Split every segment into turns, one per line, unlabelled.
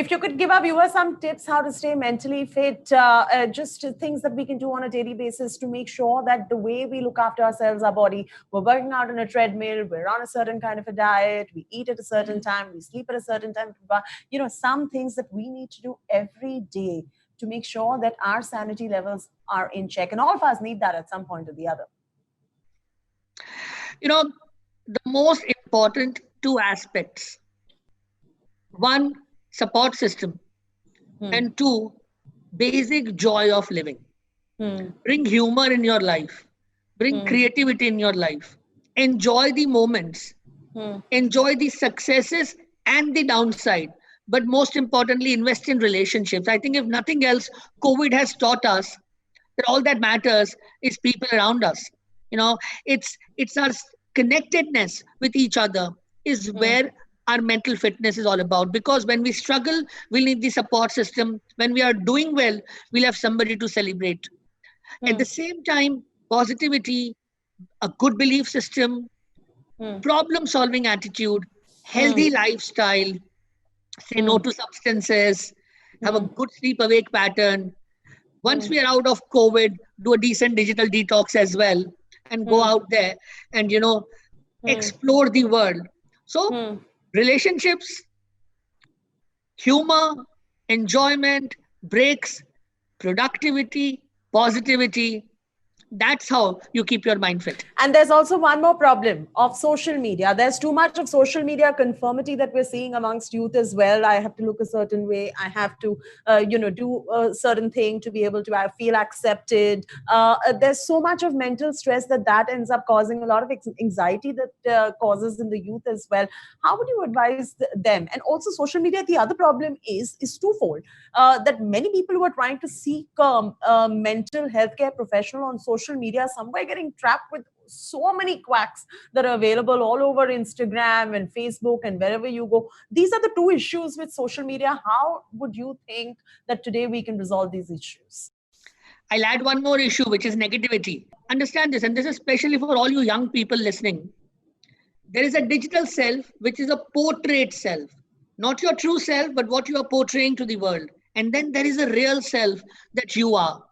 If you could give our viewers some tips how to stay mentally fit, just things that we can do on a daily basis to make sure that the way we look after ourselves, our body, we're working out on a treadmill, we're on a certain kind of a diet, we eat at a certain time, we sleep at a certain time. Some things that we need to do every day to make sure that our sanity levels are in check. And all of us need that at some point or the other.
The most important two aspects. One, support system. And two, basic joy of living. Bring humor in your life. Bring creativity in your life. Enjoy the moments. Enjoy the successes and the downside. But most importantly, invest in relationships. I think if nothing else, COVID has taught us that all that matters is people around us. It's our connectedness with each other is where our mental fitness is all about. Because when we struggle, we'll need the support system. When we are doing well, we'll have somebody to celebrate. At the same time, positivity, a good belief system, problem-solving attitude, healthy lifestyle, say no to substances, have a good sleep-awake pattern. Once we are out of COVID, do a decent digital detox as well and go out there and, explore the world. So relationships, humor, enjoyment, breaks, productivity, positivity. That's how you keep your mind fit.
And there's also one more problem of social media. There's too much of social media conformity that we're seeing amongst youth as well. I have to look a certain way. I have to, do a certain thing to be able to feel accepted. There's so much of mental stress that ends up causing a lot of anxiety that causes in the youth as well. How would you advise them? And also social media, the other problem is twofold. That many people who are trying to seek mental health care professional on social media somewhere getting trapped with so many quacks that are available all over Instagram and Facebook and wherever you go. These are the two issues with social media. How would you think that today we can resolve these issues?
I'll add one more issue, which is negativity. Understand this, and this is especially for all you young people listening. There is a digital self, which is a portrait self. Not your true self, but what you are portraying to the world. And then there is a real self that you are.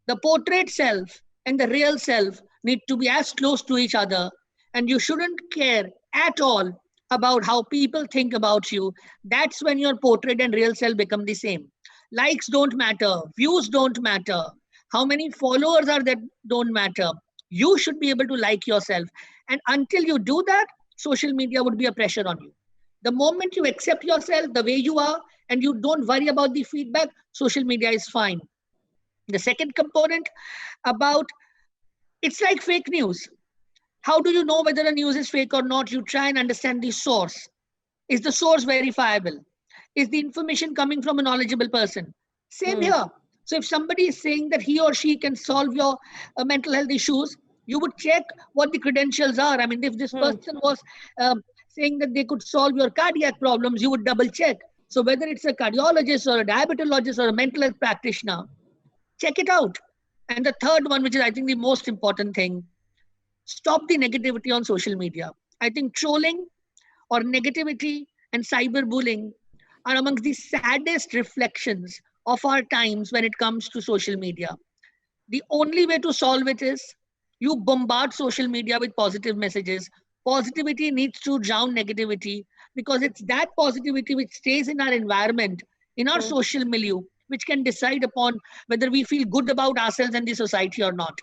The portrait self and the real self need to be as close to each other, and you shouldn't care at all about how people think about you. That's when your portrait and real self become the same. Likes don't matter, views don't matter, how many followers are there don't matter. You should be able to like yourself, and until you do that, social media would be a pressure on you. The moment you accept yourself the way you are and you don't worry about the feedback, social media is fine. The second component about, it's like fake news. How do you know whether a news is fake or not? You try and understand the source. Is the source verifiable? Is the information coming from a knowledgeable person? Same here. So if somebody is saying that he or she can solve your mental health issues, you would check what the credentials are. I mean, if this person was saying that they could solve your cardiac problems, you would double check. So whether it's a cardiologist or a diabetologist or a mental health practitioner, check it out. And the third one, which is I think the most important thing, stop the negativity on social media. I think trolling or negativity and cyberbullying are amongst the saddest reflections of our times when it comes to social media. The only way to solve it is you bombard social media with positive messages. Positivity needs to drown negativity, because it's that positivity which stays in our environment, in our social milieu, which can decide upon whether we feel good about ourselves and the society or not.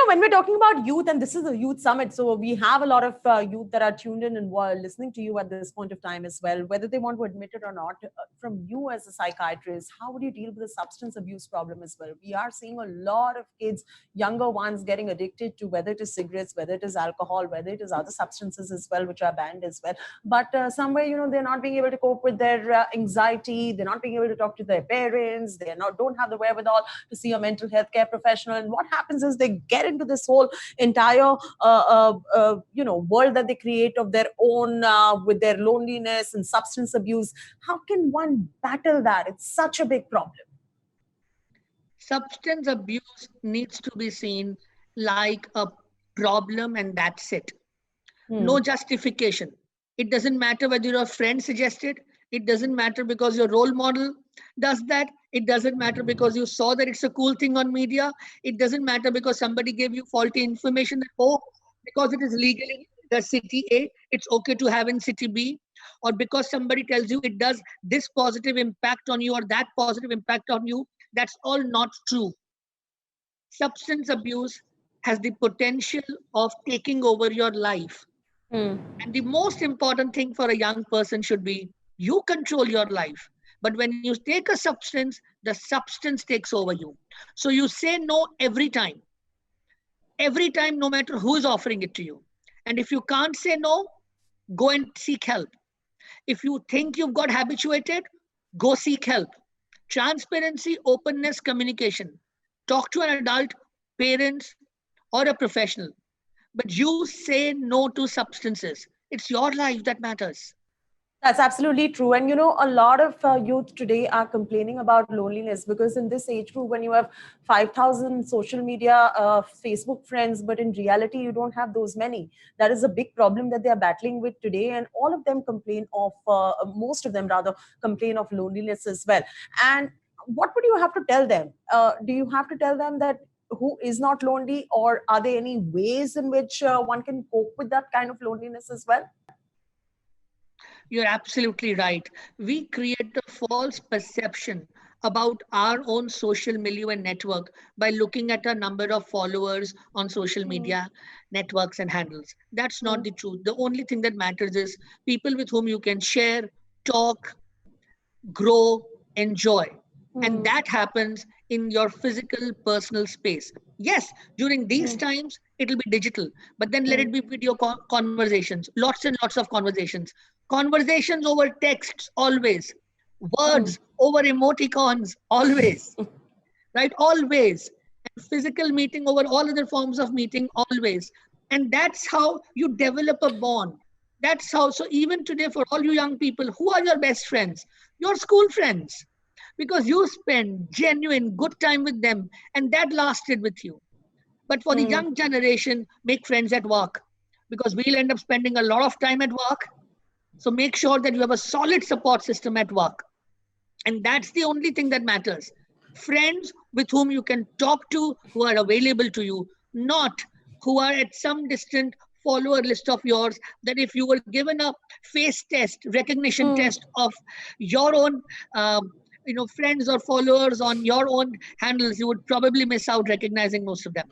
When we're talking about youth, and this is a youth summit, so we have a lot of youth that are tuned in and listening to you at this point of time as well, whether they want to admit it or not. From you as a psychiatrist, how would you deal with the substance abuse problem as well? We are seeing a lot of kids, younger ones, getting addicted to whether it is cigarettes, whether it is alcohol, whether it is other substances as well, which are banned as well. But somewhere, they're not being able to cope with their anxiety. They're not being able to talk to their parents. Don't have the wherewithal to see a mental health care professional. And what happens is they get into this whole entire world that they create of their own with their loneliness and substance abuse. How can one battle that? It's such a big problem.
Substance abuse needs to be seen like a problem, and that's it. No justification. It doesn't matter whether your friend suggested, It doesn't matter because your role model does that. It doesn't matter because you saw that it's a cool thing on media. It doesn't matter because somebody gave you faulty information that, oh, because it is legal in the city A, it's okay to have in city B, or because somebody tells you it does this positive impact on you or that positive impact on you. That's all not true. Substance abuse has the potential of taking over your life.
Hmm.
And the most important thing for a young person should be you control your life. But when you take a substance, the substance takes over you. So you say no every time, no matter who is offering it to you. And if you can't say no, go and seek help. If you think you've got habituated, go seek help. Transparency, openness, communication. Talk to an adult, parents, or a professional. But you say no to substances. It's your life that matters.
That's absolutely true. And a lot of youth today are complaining about loneliness because in this age group, when you have 5,000 social media, Facebook friends, but in reality, you don't have those many. That is a big problem that they are battling with today. And all of them complain of, most of them rather, complain of loneliness as well. And what would you have to tell them? Do you have to tell them that who is not lonely, or are there any ways in which one can cope with that kind of loneliness as well?
You're absolutely right. We create a false perception about our own social milieu and network by looking at a number of followers on social
Mm,
media networks and handles. That's not
mm,
the truth. The only thing that matters is people with whom you can share, talk, grow, enjoy. And
mm,
that happens in your physical personal space. Yes, during these
mm,
times, it'll be digital, but then let
mm,
it be video conversations, lots and lots of conversations. Conversations over texts, always.
mm.
Words over emoticons, always. Right? Always. And physical meeting over all other forms of meeting, always. And that's how you develop a bond. That's how. So even today, for all you young people, who are your best friends? Your school friends, because you spend genuine good time with them, and that lasted with you. But for the
Mm.
young generation, make friends at work, because we'll end up spending a lot of time at work. So make sure that you have a solid support system at work. And that's the only thing that matters. Friends with whom you can talk to, who are available to you, not who are at some distant follower list of yours, that if you were given a face test, recognition
Mm.
test of your own friends or followers on your own handles, you would probably miss out recognizing most of them.